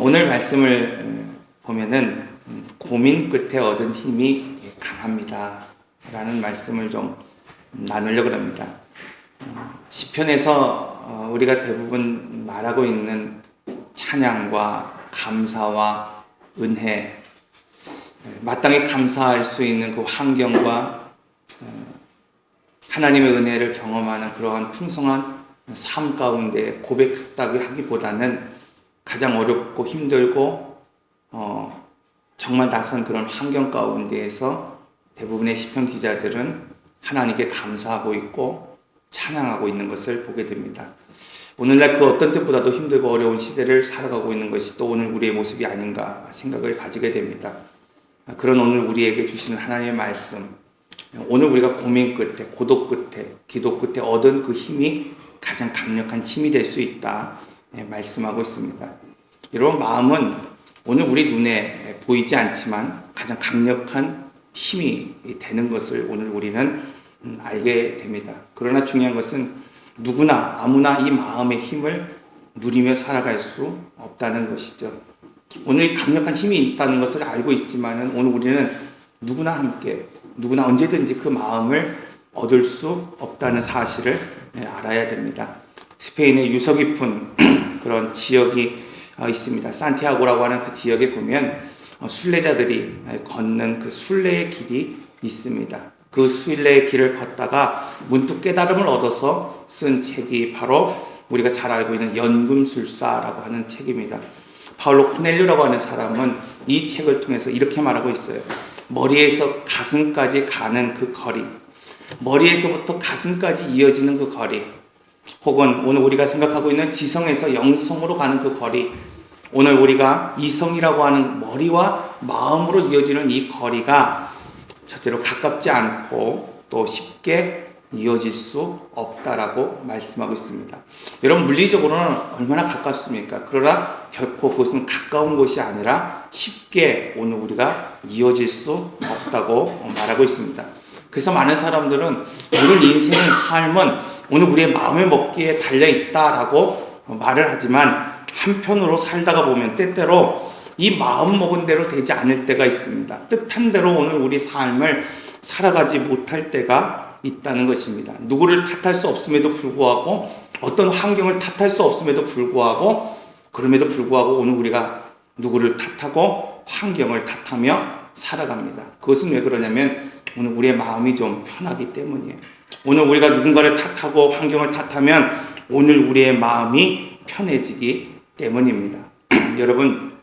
오늘 말씀을 보면은 고민 끝에 얻은 힘이 강합니다 라는 말씀을 좀 나누려고 합니다. 시편에서 우리가 대부분 말하고 있는 찬양과 감사와 은혜, 마땅히 감사할 수 있는 그 환경과 하나님의 은혜를 경험하는 그러한 풍성한 삶 가운데 고백했다고 하기보다는 가장 어렵고 힘들고 정말 낯선 그런 환경 가운데에서 대부분의 시편 기자들은 하나님께 감사하고 있고 찬양하고 있는 것을 보게 됩니다. 오늘날 그 어떤 때보다도 힘들고 어려운 시대를 살아가고 있는 것이 또 오늘 우리의 모습이 아닌가 생각을 가지게 됩니다. 그런 오늘 우리에게 주시는 하나님의 말씀, 오늘 우리가 고민 끝에, 고독 끝에, 기도 끝에 얻은 그 힘이 가장 강력한 힘이 될 수 있다 말씀하고 있습니다. 여러분, 마음은 오늘 우리 눈에 보이지 않지만 가장 강력한 힘이 되는 것을 오늘 우리는 알게 됩니다. 그러나 중요한 것은 누구나 아무나 이 마음의 힘을 누리며 살아갈 수 없다는 것이죠. 오늘 강력한 힘이 있다는 것을 알고 있지만 오늘 우리는 누구나 함께, 누구나 언제든지 그 마음을 얻을 수 없다는 사실을 알아야 됩니다. 스페인의 유서 깊은 그런 지역이 있습니다. 산티아고라고 하는 그 지역에 보면 순례자들이 걷는 그 순례의 길이 있습니다. 그 순례의 길을 걷다가 문득 깨달음을 얻어서 쓴 책이 바로 우리가 잘 알고 있는 연금술사라고 하는 책입니다. 파울로 코넬료라고 하는 사람은 이 책을 통해서 이렇게 말하고 있어요. 머리에서 가슴까지 가는 그 거리, 머리에서부터 가슴까지 이어지는 그 거리, 혹은 오늘 우리가 생각하고 있는 지성에서 영성으로 가는 그 거리, 오늘 우리가 이성이라고 하는 머리와 마음으로 이어지는 이 거리가 첫째로 가깝지 않고 또 쉽게 이어질 수 없다라고 말씀하고 있습니다. 여러분, 물리적으로는 얼마나 가깝습니까? 그러나 결코 그것은 가까운 것이 아니라 쉽게 오늘 우리가 이어질 수 없다고 말하고 있습니다. 그래서 많은 사람들은 오늘 인생의 삶은 오늘 우리의 마음의 먹기에 달려있다라고 말을 하지만 한편으로 살다가 보면 때때로 이 마음 먹은 대로 되지 않을 때가 있습니다. 뜻한 대로 오늘 우리 삶을 살아가지 못할 때가 있다는 것입니다. 누구를 탓할 수 없음에도 불구하고, 어떤 환경을 탓할 수 없음에도 불구하고, 그럼에도 불구하고 오늘 우리가 누구를 탓하고 환경을 탓하며 살아갑니다. 그것은 왜 그러냐면 오늘 우리의 마음이 좀 편하기 때문이에요. 오늘 우리가 누군가를 탓하고 환경을 탓하면 오늘 우리의 마음이 편해지기 때문입니다. 여러분,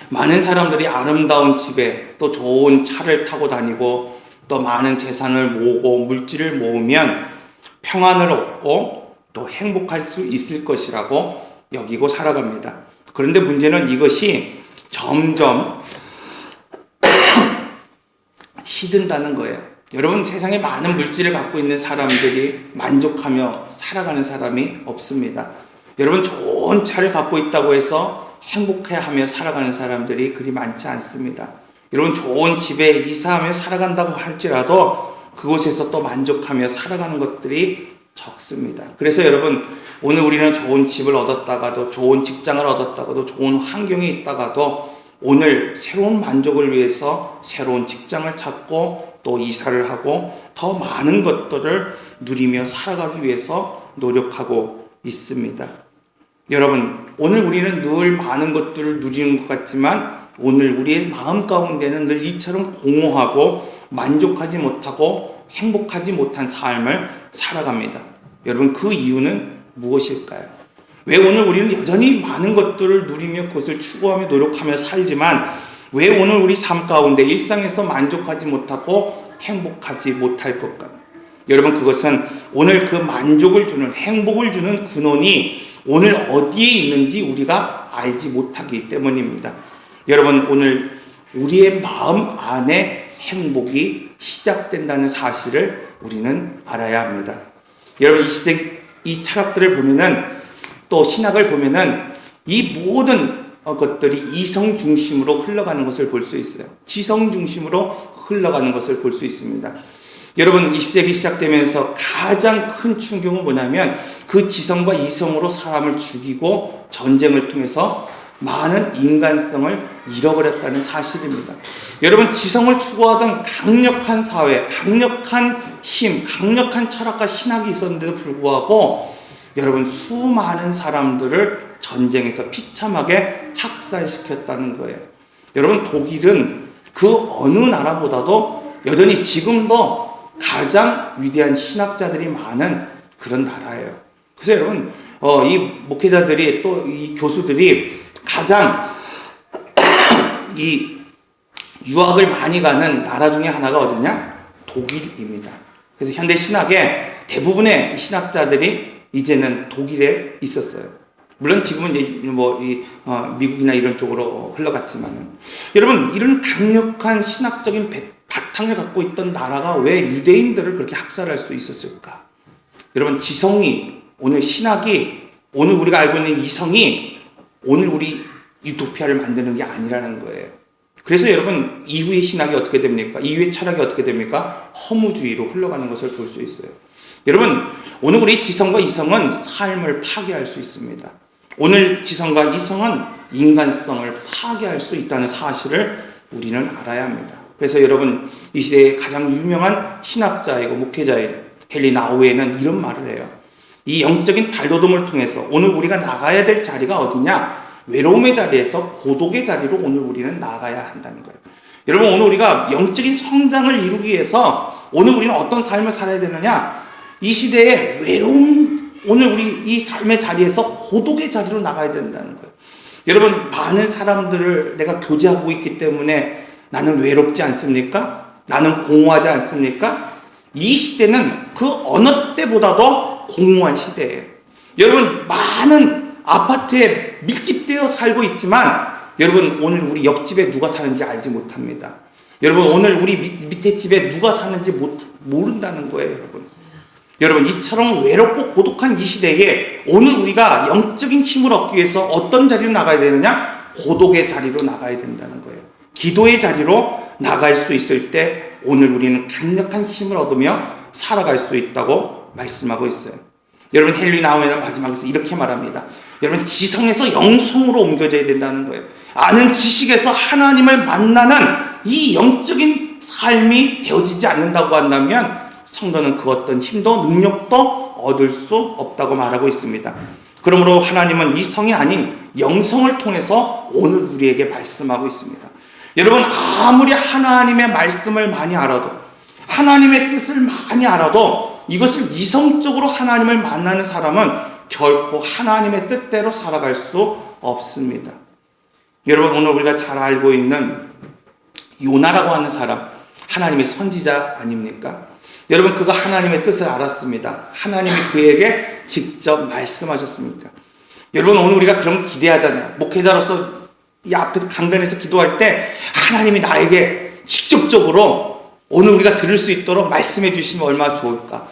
많은 사람들이 아름다운 집에 또 좋은 차를 타고 다니고 또 많은 재산을 모으고 물질을 모으면 평안을 얻고 또 행복할 수 있을 것이라고 여기고 살아갑니다. 그런데 문제는 이것이 점점 시든다는 거예요. 여러분, 세상에 많은 물질을 갖고 있는 사람들이 만족하며 살아가는 사람이 없습니다. 여러분, 좋은 차를 갖고 있다고 해서 행복해하며 살아가는 사람들이 그리 많지 않습니다. 여러분, 좋은 집에 이사하며 살아간다고 할지라도 그곳에서 또 만족하며 살아가는 것들이 적습니다. 그래서 여러분, 오늘 우리는 좋은 집을 얻었다가도, 좋은 직장을 얻었다가도, 좋은 환경에 있다가도 오늘 새로운 만족을 위해서 새로운 직장을 찾고 또 이사를 하고 더 많은 것들을 누리며 살아가기 위해서 노력하고 있습니다. 여러분, 오늘 우리는 늘 많은 것들을 누리는 것 같지만 오늘 우리의 마음 가운데는 늘 이처럼 공허하고 만족하지 못하고 행복하지 못한 삶을 살아갑니다. 여러분, 그 이유는 무엇일까요? 왜 오늘 우리는 여전히 많은 것들을 누리며 그것을 추구하며 노력하며 살지만 왜 오늘 우리 삶 가운데 일상에서 만족하지 못하고 행복하지 못할 것까? 여러분, 그것은 오늘 그 만족을 주는, 행복을 주는 근원이 오늘 어디에 있는지 우리가 알지 못하기 때문입니다. 여러분, 오늘 우리의 마음 안에 행복이 시작된다는 사실을 우리는 알아야 합니다. 여러분, 20세기 이 철학들을 보면은, 또 신학을 보면은 이 모든 것들이 이성 중심으로 흘러가는 것을 볼 수 있어요. 지성 중심으로 흘러가는 것을 볼 수 있습니다. 여러분, 20세기 시작되면서 가장 큰 충격은 뭐냐면 그 지성과 이성으로 사람을 죽이고 전쟁을 통해서 많은 인간성을 잃어버렸다는 사실입니다. 여러분, 지성을 추구하던 강력한 사회, 강력한 힘, 강력한 철학과 신학이 있었는데도 불구하고 여러분, 수많은 사람들을 전쟁에서 비참하게 학살시켰다는 거예요. 여러분, 독일은 그 어느 나라보다도 여전히 지금도 가장 위대한 신학자들이 많은 그런 나라예요. 그래서 여러분, 이 목회자들이 또 이 교수들이 가장 이 유학을 많이 가는 나라 중에 하나가 어디냐? 독일입니다. 그래서 현대 신학의 대부분의 신학자들이 이제는 독일에 있었어요. 물론 지금은 이제 미국이나 이런 쪽으로 흘러갔지만은, 여러분, 이런 강력한 신학적인 바탕을 갖고 있던 나라가 왜 유대인들을 그렇게 학살할 수 있었을까? 여러분, 지성이, 오늘 신학이, 오늘 우리가 알고 있는 이성이 오늘 우리 유토피아를 만드는 게 아니라는 거예요. 그래서 여러분, 이후의 신학이 어떻게 됩니까? 이후의 철학이 어떻게 됩니까? 허무주의로 흘러가는 것을 볼 수 있어요. 여러분, 오늘 우리 지성과 이성은 삶을 파괴할 수 있습니다. 오늘 지성과 이성은 인간성을 파괴할 수 있다는 사실을 우리는 알아야 합니다. 그래서 여러분, 이 시대의 가장 유명한 신학자이고 목회자인 헨리 나우에는 이런 말을 해요. 이 영적인 발돋움을 통해서 오늘 우리가 나가야 될 자리가 어디냐? 외로움의 자리에서 고독의 자리로 오늘 우리는 나가야 한다는 거예요. 여러분, 오늘 우리가 영적인 성장을 이루기 위해서 오늘 우리는 어떤 삶을 살아야 되느냐? 이 시대의 외로움, 오늘 우리 이 삶의 자리에서 고독의 자리로 나가야 된다는 거예요. 여러분, 많은 사람들을 내가 교제하고 있기 때문에 나는 외롭지 않습니까? 나는 공허하지 않습니까? 이 시대는 그 어느 때보다도 공허한 시대예요. 여러분, 많은 아파트에 밀집되어 살고 있지만 여러분, 오늘 우리 옆집에 누가 사는지 알지 못합니다. 여러분, 오늘 우리 밑에 집에 누가 사는지 모른다는 거예요. 여러분, 이처럼 외롭고 고독한 이 시대에 오늘 우리가 영적인 힘을 얻기 위해서 어떤 자리로 나가야 되느냐? 고독의 자리로 나가야 된다는 거예요. 기도의 자리로 나갈 수 있을 때 오늘 우리는 강력한 힘을 얻으며 살아갈 수 있다고 말씀하고 있어요. 여러분, 헨리 나우에는 마지막에서 이렇게 말합니다. 여러분, 지성에서 영성으로 옮겨져야 된다는 거예요. 아는 지식에서 하나님을 만나는 이 영적인 삶이 되어지지 않는다고 한다면 성도는 그 어떤 힘도 능력도 얻을 수 없다고 말하고 있습니다. 그러므로 하나님은 이성이 아닌 영성을 통해서 오늘 우리에게 말씀하고 있습니다. 여러분, 아무리 하나님의 말씀을 많이 알아도, 하나님의 뜻을 많이 알아도 이것을 이성적으로 하나님을 만나는 사람은 결코 하나님의 뜻대로 살아갈 수 없습니다. 여러분, 오늘 우리가 잘 알고 있는 요나라고 하는 사람, 하나님의 선지자 아닙니까? 여러분, 그가 하나님의 뜻을 알았습니다. 하나님이 그에게 직접 말씀하셨습니까? 여러분, 오늘 우리가 그런 기대하잖아요. 목회자로서 이 앞에서 강단에서 기도할 때 하나님이 나에게 직접적으로 오늘 우리가 들을 수 있도록 말씀해 주시면 얼마나 좋을까?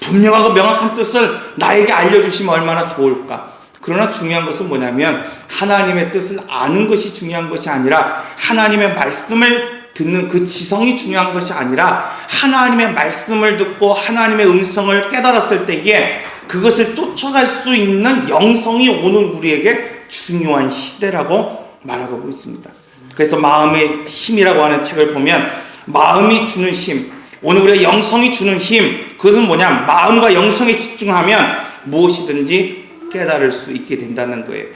분명하고 명확한 뜻을 나에게 알려주시면 얼마나 좋을까? 그러나 중요한 것은 뭐냐면 하나님의 뜻을 아는 것이 중요한 것이 아니라 하나님의 말씀을 듣는 그 지성이 중요한 것이 아니라 하나님의 말씀을 듣고 하나님의 음성을 깨달았을 때에 그것을 쫓아갈 수 있는 영성이 오늘 우리에게 중요한 시대라고 말하고 있습니다. 그래서 마음의 힘이라고 하는 책을 보면 마음이 주는 힘, 오늘 우리의 영성이 주는 힘, 그것은 뭐냐? 마음과 영성에 집중하면 무엇이든지 깨달을 수 있게 된다는 거예요.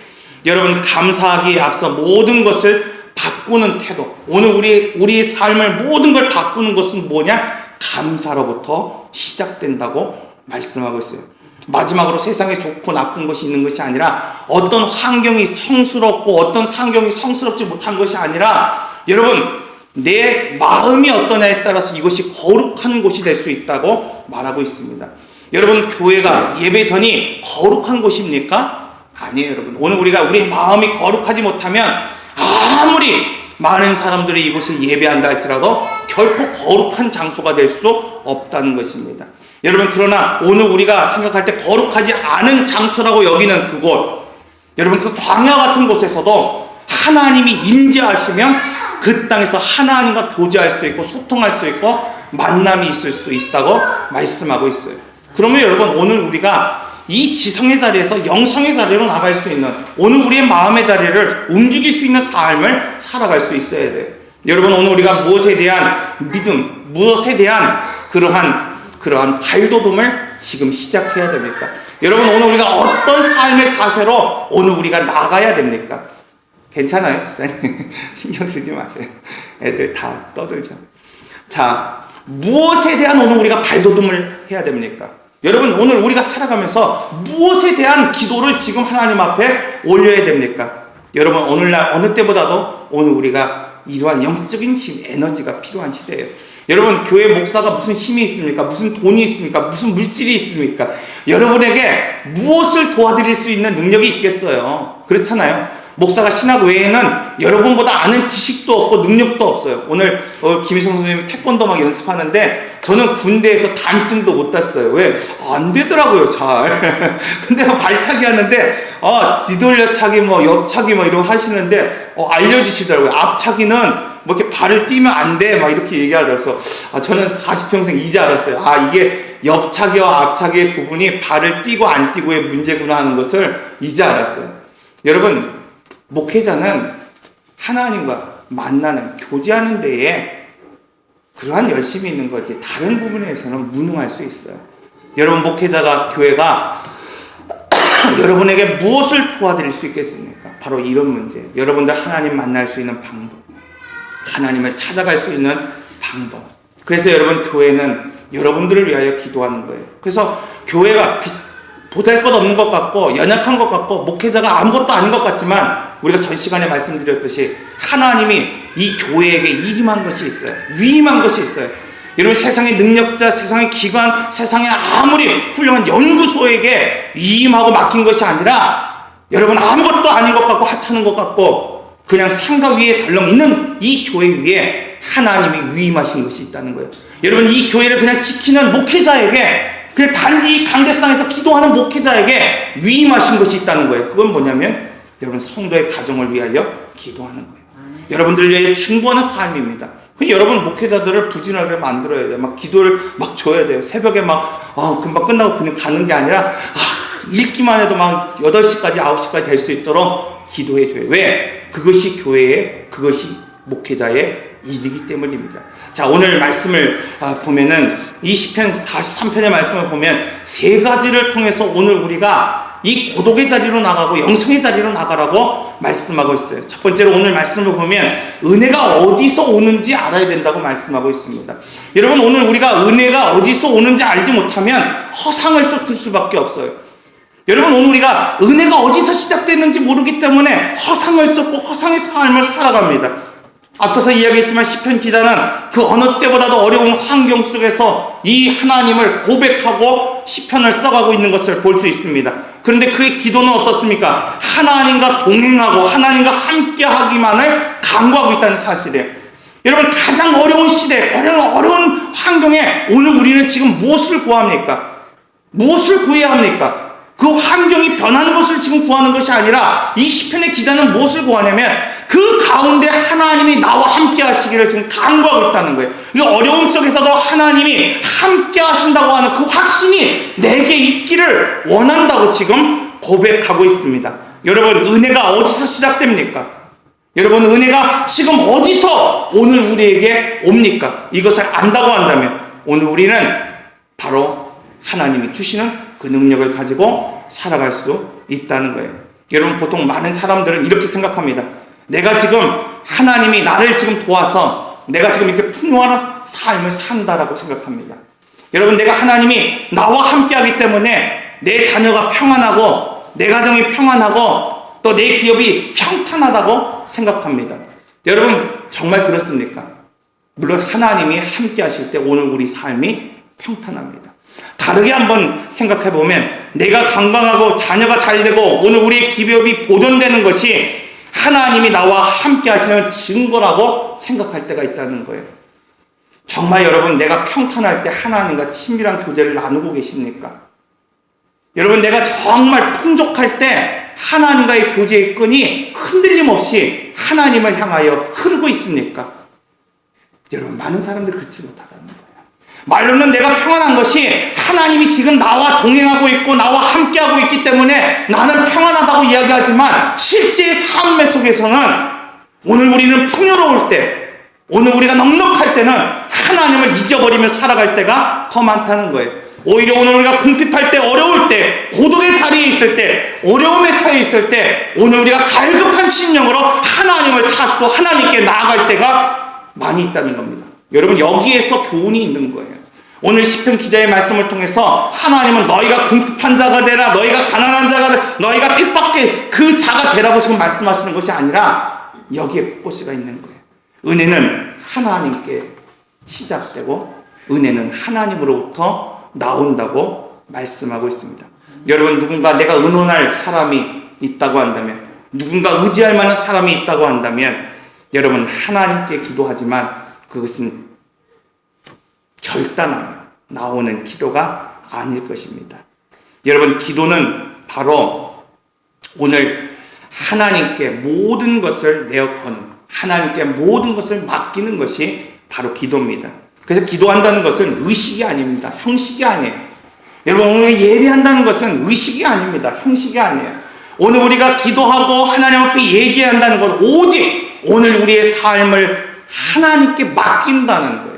여러분, 감사하기에 앞서 모든 것을 바꾸는 태도, 오늘 우리의 삶을 모든 걸 바꾸는 것은 뭐냐? 감사로부터 시작된다고 말씀하고 있어요. 마지막으로 세상에 좋고 나쁜 것이 있는 것이 아니라 어떤 환경이 성스럽고 어떤 환경이 성스럽지 못한 것이 아니라 여러분, 내 마음이 어떠냐에 따라서 이것이 거룩한 곳이 될 수 있다고 말하고 있습니다. 여러분, 교회가 예배 전이 거룩한 곳입니까? 아니에요. 여러분, 오늘 우리가 우리 마음이 거룩하지 못하면 아무리 많은 사람들이 이곳에 예배한다 할지라도 결코 거룩한 장소가 될 수 없다는 것입니다. 여러분, 그러나 오늘 우리가 생각할 때 거룩하지 않은 장소라고 여기는 그곳, 여러분, 그 광야 같은 곳에서도 하나님이 임재하시면 그 땅에서 하나님과 교제할 수 있고 소통할 수 있고 만남이 있을 수 있다고 말씀하고 있어요. 그러면 여러분, 오늘 우리가 이 지성의 자리에서 영성의 자리로 나갈 수 있는, 오늘 우리의 마음의 자리를 움직일 수 있는 삶을 살아갈 수 있어야 돼요. 여러분, 오늘 우리가 무엇에 대한 믿음, 무엇에 대한 그러한 발돋움을 지금 시작해야 됩니까? 여러분, 오늘 우리가 어떤 삶의 자세로 오늘 우리가 나가야 됩니까? 괜찮아요, 집사님? 신경 쓰지 마세요. 애들 다 떠들죠. 자, 무엇에 대한 오늘 우리가 발돋움을 해야 됩니까? 여러분, 오늘 우리가 살아가면서 무엇에 대한 기도를 지금 하나님 앞에 올려야 됩니까? 여러분, 오늘날 어느 때보다도 오늘 우리가 이러한 영적인 힘, 에너지가 필요한 시대예요. 여러분, 교회 목사가 무슨 힘이 있습니까? 무슨 돈이 있습니까? 무슨 물질이 있습니까? 여러분에게 무엇을 도와드릴 수 있는 능력이 있겠어요? 그렇잖아요. 목사가 신학 외에는 여러분보다 아는 지식도 없고 능력도 없어요. 오늘 김희성 선생님이 태권도 막 연습하는데 저는 군대에서 단증도 못 땄어요. 왜? 안 되더라고요, 잘. 근데 발차기 하는데 뒤돌려차기 옆차기 이런 거 하시는데 알려주시더라고요. 앞차기는 이렇게 발을 띄면 안 돼 막 이렇게 얘기하더라고요. 그래서 저는 40평생 이제 알았어요. 이게 옆차기와 앞차기의 부분이 발을 띄고 안 띄고의 문제구나 하는 것을 이제 알았어요. 여러분, 목회자는 하나님과 만나는, 교제하는 데에 그러한 열심이 있는 거지 다른 부분에서는 무능할 수 있어요. 여러분, 목회자가, 교회가 여러분에게 무엇을 도와드릴 수 있겠습니까? 바로 이런 문제. 여러분들 하나님 만날 수 있는 방법, 하나님을 찾아갈 수 있는 방법. 그래서 여러분, 교회는 여러분들을 위하여 기도하는 거예요. 그래서 교회가 보잘것없는 것 같고 연약한 것 같고 목회자가 아무것도 아닌 것 같지만, 우리가 전 시간에 말씀드렸듯이 하나님이 이 교회에게 위임한 것이 있어요. 위임한 것이 있어요. 여러분, 세상의 능력자, 세상의 기관, 세상의 아무리 훌륭한 연구소에게 위임하고 맡긴 것이 아니라, 여러분, 아무것도 아닌 것 같고 하찮은 것 같고 그냥 상가 위에 덜렁 있는 이 교회 위에 하나님이 위임하신 것이 있다는 거예요. 여러분, 이 교회를 그냥 지키는 목회자에게, 그냥 단지 이 강대상에서 기도하는 목회자에게 위임하신 것이 있다는 거예요. 그건 뭐냐면 여러분, 성도의 가정을 위하여 기도하는 거예요. 여러분들을 위하여 충고하는 삶입니다. 여러분, 목회자들을 부진하게 만들어야 돼요. 기도를 줘야 돼요. 새벽에 금방 끝나고 그냥 가는 게 아니라 읽기만 해도 8시까지 9시까지 될 수 있도록 기도해줘요. 왜? 그것이 교회의, 그것이 목회자의 일이기 때문입니다. 자, 오늘 말씀을 보면은 이 시편 43편의 말씀을 보면 세 가지를 통해서 오늘 우리가 이 고독의 자리로 나가고 영성의 자리로 나가라고 말씀하고 있어요. 첫 번째로 오늘 말씀을 보면 은혜가 어디서 오는지 알아야 된다고 말씀하고 있습니다. 여러분, 오늘 우리가 은혜가 어디서 오는지 알지 못하면 허상을 쫓을 수밖에 없어요. 여러분, 오늘 우리가 은혜가 어디서 시작됐는지 모르기 때문에 허상을 쫓고 허상의 삶을 살아갑니다. 앞서서 이야기했지만 시편 기자는 그 어느 때보다도 어려운 환경 속에서 이 하나님을 고백하고 시편을 써가고 있는 것을 볼 수 있습니다. 그런데 그의 기도는 어떻습니까? 하나님과 동행하고 하나님과 함께 하기만을 간구하고 있다는 사실이에요. 여러분, 가장 어려운 시대, 어려운 환경에 오늘 우리는 지금 무엇을 구합니까? 무엇을 구해야 합니까? 그 환경이 변하는 것을 지금 구하는 것이 아니라 이 시편의 기자는 무엇을 구하냐면 그 가운데 하나님이 나와 함께 하시기를 지금 간구하고 있다는 거예요. 이 어려움 속에서도 하나님이 함께 하신다고 하는 그 확신이 내게 있기를 원한다고 지금 고백하고 있습니다. 여러분, 은혜가 어디서 시작됩니까? 여러분, 은혜가 지금 어디서 오늘 우리에게 옵니까? 이것을 안다고 한다면 오늘 우리는 바로 하나님이 주시는 그 능력을 가지고 살아갈 수 있다는 거예요. 여러분, 보통 많은 사람들은 이렇게 생각합니다. 내가 지금 하나님이 나를 지금 도와서 내가 지금 이렇게 풍요한 삶을 산다라고 생각합니다. 여러분, 내가 하나님이 나와 함께 하기 때문에 내 자녀가 평안하고 내 가정이 평안하고 또 내 기업이 평탄하다고 생각합니다. 여러분, 정말 그렇습니까? 물론 하나님이 함께 하실 때 오늘 우리 삶이 평탄합니다. 다르게 한번 생각해 보면 내가 건강하고 자녀가 잘 되고 오늘 우리의 기업이 보존되는 것이 하나님이 나와 함께 하시는 증거라고 생각할 때가 있다는 거예요. 정말 여러분, 내가 평탄할 때 하나님과 친밀한 교제를 나누고 계십니까? 여러분, 내가 정말 풍족할 때 하나님과의 교제의 끈이 흔들림 없이 하나님을 향하여 흐르고 있습니까? 여러분, 많은 사람들이 그렇지 못하다는 거예요. 말로는 내가 평안한 것이 하나님이 지금 나와 동행하고 있고 나와 함께하고 있기 때문에 나는 평안하다고 이야기하지만 실제 삶의 속에서는 오늘 우리는 풍요로울 때, 오늘 우리가 넉넉할 때는 하나님을 잊어버리며 살아갈 때가 더 많다는 거예요. 오히려 오늘 우리가 궁핍할 때, 어려울 때, 고독의 자리에 있을 때, 어려움에 처해 있을 때 오늘 우리가 갈급한 심령으로 하나님을 찾고 하나님께 나아갈 때가 많이 있다는 겁니다. 여러분, 여기에서 교훈이 있는 거예요. 오늘 시편 기자의 말씀을 통해서 하나님은 너희가 궁핍한 자가 되라, 너희가 가난한 자가 되라, 너희가 핍박해 그 자가 되라고 지금 말씀하시는 것이 아니라 여기에 포커스가 있는 거예요. 은혜는 하나님께 시작되고 은혜는 하나님으로부터 나온다고 말씀하고 있습니다. 여러분, 누군가 내가 의논할 사람이 있다고 한다면, 누군가 의지할 만한 사람이 있다고 한다면 여러분, 하나님께 기도하지만 그것은 결단하며 나오는 기도가 아닐 것입니다. 여러분, 기도는 바로 오늘 하나님께 모든 것을 내어 거는, 하나님께 모든 것을 맡기는 것이 바로 기도입니다. 그래서 기도한다는 것은 의식이 아닙니다. 형식이 아니에요. 여러분, 오늘 예배한다는 것은 의식이 아닙니다. 형식이 아니에요. 오늘 우리가 기도하고 하나님 앞에 얘기한다는 것, 오직 오늘 우리의 삶을 하나님께 맡긴다는 거예요.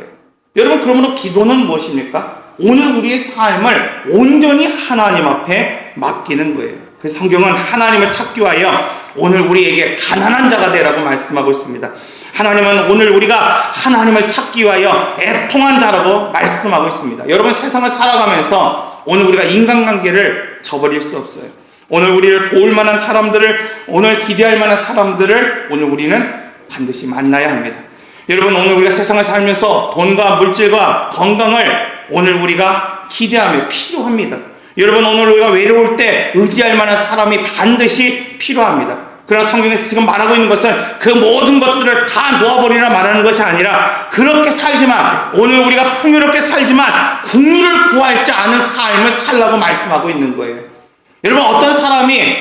여러분, 그러므로 기도는 무엇입니까? 오늘 우리의 삶을 온전히 하나님 앞에 맡기는 거예요. 그래서 성경은 하나님을 찾기 위하여 오늘 우리에게 가난한 자가 되라고 말씀하고 있습니다. 하나님은 오늘 우리가 하나님을 찾기 위하여 애통한 자라고 말씀하고 있습니다. 여러분, 세상을 살아가면서 오늘 우리가 인간관계를 저버릴 수 없어요. 오늘 우리를 도울 만한 사람들을, 오늘 기대할 만한 사람들을 오늘 우리는 반드시 만나야 합니다. 여러분, 오늘 우리가 세상을 살면서 돈과 물질과 건강을 오늘 우리가 기대하며 필요합니다. 여러분, 오늘 우리가 외로울 때 의지할 만한 사람이 반드시 필요합니다. 그러나 성경에서 지금 말하고 있는 것은 그 모든 것들을 다 놓아버리라 말하는 것이 아니라, 그렇게 살지만, 오늘 우리가 풍요롭게 살지만 국류를 구하지 않은 삶을 살라고 말씀하고 있는 거예요. 여러분, 어떤 사람이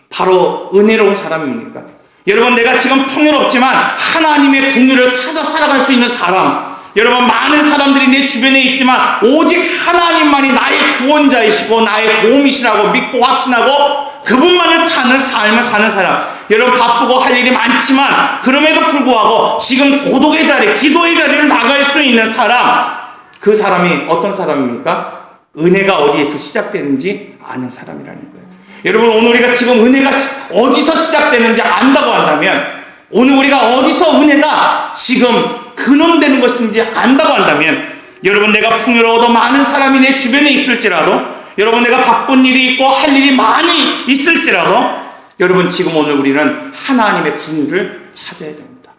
바로 은혜로운 사람입니까? 여러분, 내가 지금 풍요롭지만 하나님의 국류를 찾아 살아갈 수 있는 사람, 여러분, 많은 사람들이 내 주변에 있지만 오직 하나님만이 나의 구원자이시고 나의 보험이시라고 믿고 확신하고 그분만을 찾는 삶을 사는 사람, 여러분, 바쁘고 할 일이 많지만 그럼에도 불구하고 지금 고독의 자리, 기도의 자리를 나갈 수 있는 사람, 그 사람이 어떤 사람입니까? 은혜가 어디에서 시작되는지 아는 사람이라는 거예요. 여러분, 오늘 우리가 지금 은혜가 어디서 시작되는지 안다고 한다면, 오늘 우리가 어디서 은혜가 지금 근원되는 것인지 안다고 한다면, 여러분, 내가 풍요로워도 많은 사람이 내 주변에 있을지라도, 여러분, 내가 바쁜 일이 있고 할 일이 많이 있을지라도, 여러분, 지금 오늘 우리는 하나님의 국류를 찾아야 됩니다.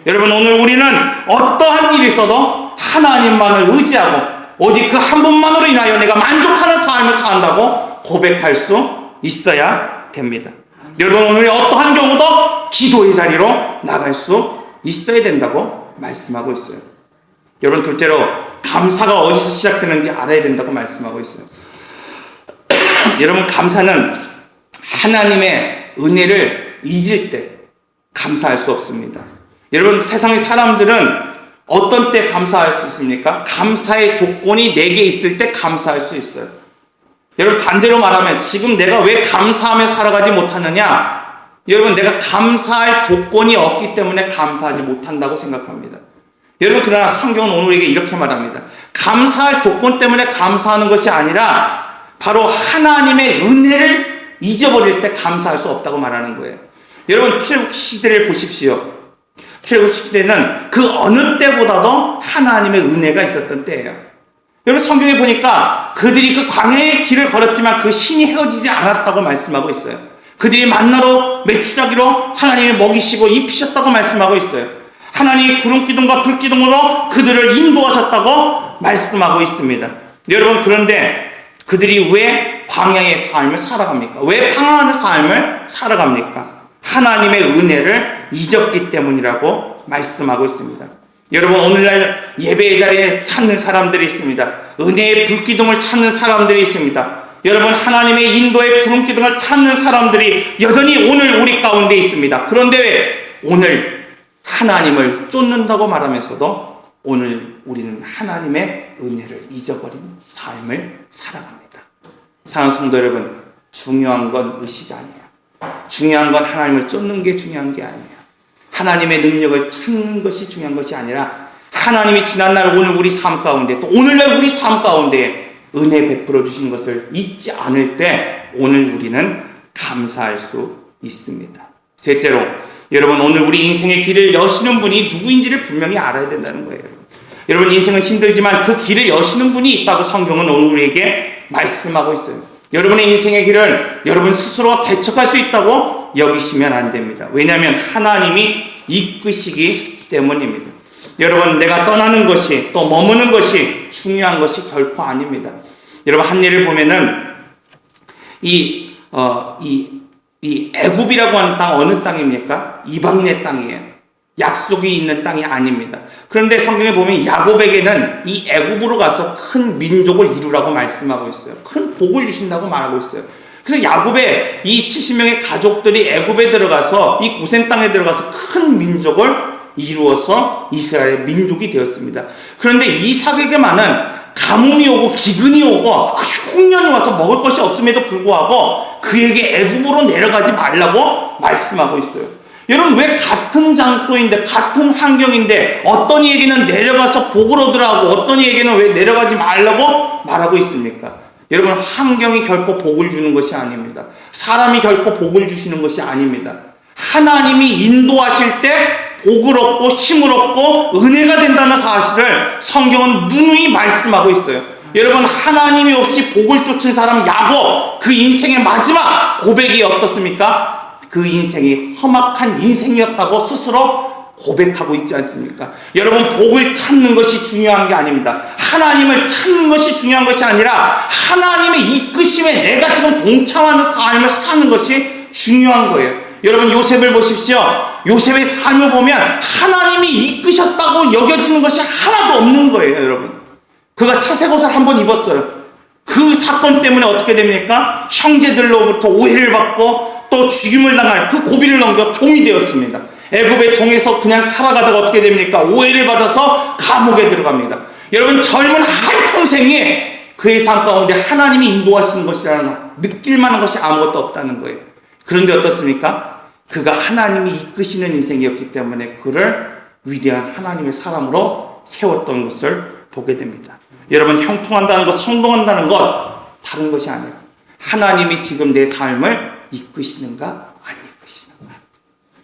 여러분, 오늘 우리는 어떠한 일이 있어도 하나님만을 의지하고 오직 그 한 분만으로 인하여 내가 만족하는 삶을 산다고 고백할 수 있어야 됩니다. 여러분, 오늘 어떠한 경우도 기도의 자리로 나갈 수 있어야 된다고 말씀하고 있어요. 여러분, 둘째로 감사가 어디서 시작되는지 알아야 된다고 말씀하고 있어요. 여러분, 감사는 하나님의 은혜를 잊을 때 감사할 수 없습니다. 여러분, 세상의 사람들은 어떤 때 감사할 수 있습니까? 감사의 조건이 내게 있을 때 감사할 수 있어요. 여러분, 반대로 말하면 지금 내가 왜 감사하며 살아가지 못하느냐? 여러분, 내가 감사할 조건이 없기 때문에 감사하지 못한다고 생각합니다. 여러분, 그러나 성경은 오늘 우리에게 이렇게 말합니다. 감사할 조건 때문에 감사하는 것이 아니라 바로 하나님의 은혜를 잊어버릴 때 감사할 수 없다고 말하는 거예요. 여러분, 출애굽 시대를 보십시오. 출애굽 시대는 그 어느 때보다도 하나님의 은혜가 있었던 때예요. 여러분, 성경에 보니까 그들이 그 광야의 길을 걸었지만 그 신이 헤어지지 않았다고 말씀하고 있어요. 그들이 만나로 메추라기로 하나님이 먹이시고 입히셨다고 말씀하고 있어요. 하나님이 구름기둥과 불기둥으로 그들을 인도하셨다고 말씀하고 있습니다. 여러분, 그런데 그들이 왜 광야의 삶을 살아갑니까? 왜 평안한 삶을 살아갑니까? 하나님의 은혜를 잊었기 때문이라고 말씀하고 있습니다. 여러분, 오늘날 예배의 자리에 찾는 사람들이 있습니다. 은혜의 불기둥을 찾는 사람들이 있습니다. 여러분, 하나님의 인도의 구름기둥을 찾는 사람들이 여전히 오늘 우리 가운데 있습니다. 그런데 왜 오늘 하나님을 쫓는다고 말하면서도 오늘 우리는 하나님의 은혜를 잊어버린 삶을 살아갑니다. 사랑하는 성도 여러분, 중요한 건 의식이 아니에요. 중요한 건 하나님을 쫓는 게 중요한 게 아니에요. 하나님의 능력을 찾는 것이 중요한 것이 아니라 하나님이 지난날 오늘 우리 삶 가운데 또 오늘날 우리 삶 가운데 은혜 베풀어 주신 것을 잊지 않을 때 오늘 우리는 감사할 수 있습니다. 셋째로, 여러분 오늘 우리 인생의 길을 여시는 분이 누구인지를 분명히 알아야 된다는 거예요. 여러분 인생은 힘들지만 그 길을 여시는 분이 있다고 성경은 오늘 우리에게 말씀하고 있어요. 여러분의 인생의 길을 여러분 스스로 개척할 수 있다고 여기시면 안 됩니다. 왜냐하면 하나님이 이끄시기 때문입니다. 여러분 내가 떠나는 것이 또 머무는 것이 중요한 것이 결코 아닙니다. 여러분 한 예를 보면은 이 애굽이라고 하는 땅 어느 땅입니까? 이방인의 땅이에요. 약속이 있는 땅이 아닙니다. 그런데 성경에 보면 야곱에게는 이 애굽으로 가서 큰 민족을 이루라고 말씀하고 있어요. 큰 복을 주신다고 말하고 있어요. 그래서 야곱의 이 70명의 가족들이 애굽에 들어가서 이 고센 땅에 들어가서 큰 민족을 이루어서 이스라엘의 민족이 되었습니다. 그런데 이삭에게만은 가뭄이 오고 기근이 오고 흉년이 와서 먹을 것이 없음에도 불구하고 그에게 애굽으로 내려가지 말라고 말씀하고 있어요. 여러분 왜 같은 장소인데 같은 환경인데 어떤 이에게는 내려가서 복을 얻으라고 어떤 이에게는 왜 내려가지 말라고 말하고 있습니까? 여러분 환경이 결코 복을 주는 것이 아닙니다. 사람이 결코 복을 주시는 것이 아닙니다. 하나님이 인도하실 때 복을 얻고 힘을 얻고 은혜가 된다는 사실을 성경은 누누이 말씀하고 있어요. 여러분 하나님이 없이 복을 쫓은 사람 야곱, 그 인생의 마지막 고백이 어떻습니까? 그 인생이 험악한 인생이었다고 스스로 고백하고 있지 않습니까? 여러분 복을 찾는 것이 중요한 게 아닙니다. 하나님을 찾는 것이 중요한 것이 아니라 하나님의 이끄심에 내가 지금 동참하는 삶을 사는 것이 중요한 거예요. 여러분 요셉을 보십시오. 요셉의 삶을 보면 하나님이 이끄셨다고 여겨지는 것이 하나도 없는 거예요. 여러분 그가 채색 옷을 한번 입었어요. 그 사건 때문에 어떻게 됩니까? 형제들로부터 오해를 받고 또 죽임을 당할 그 고비를 넘겨 종이 되었습니다. 애굽의 종에서 그냥 살아가다가 어떻게 됩니까? 오해를 받아서 감옥에 들어갑니다. 여러분 젊은 한평생이 그의 삶 가운데 하나님이 인도하시는 것이라는 느낄 만한 것이 아무것도 없다는 거예요. 그런데 어떻습니까? 그가 하나님이 이끄시는 인생이었기 때문에 그를 위대한 하나님의 사람으로 세웠던 것을 보게 됩니다. 여러분 형통한다는 것, 성공한다는 것 다른 것이 아니에요. 하나님이 지금 내 삶을 이끄시는가 안 이끄시는가.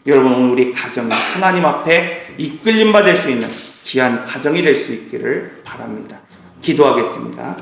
여러분 오늘 우리 가정이 하나님 앞에 이끌림 받을 수 있는 귀한 가정이 될 수 있기를 바랍니다. 기도하겠습니다.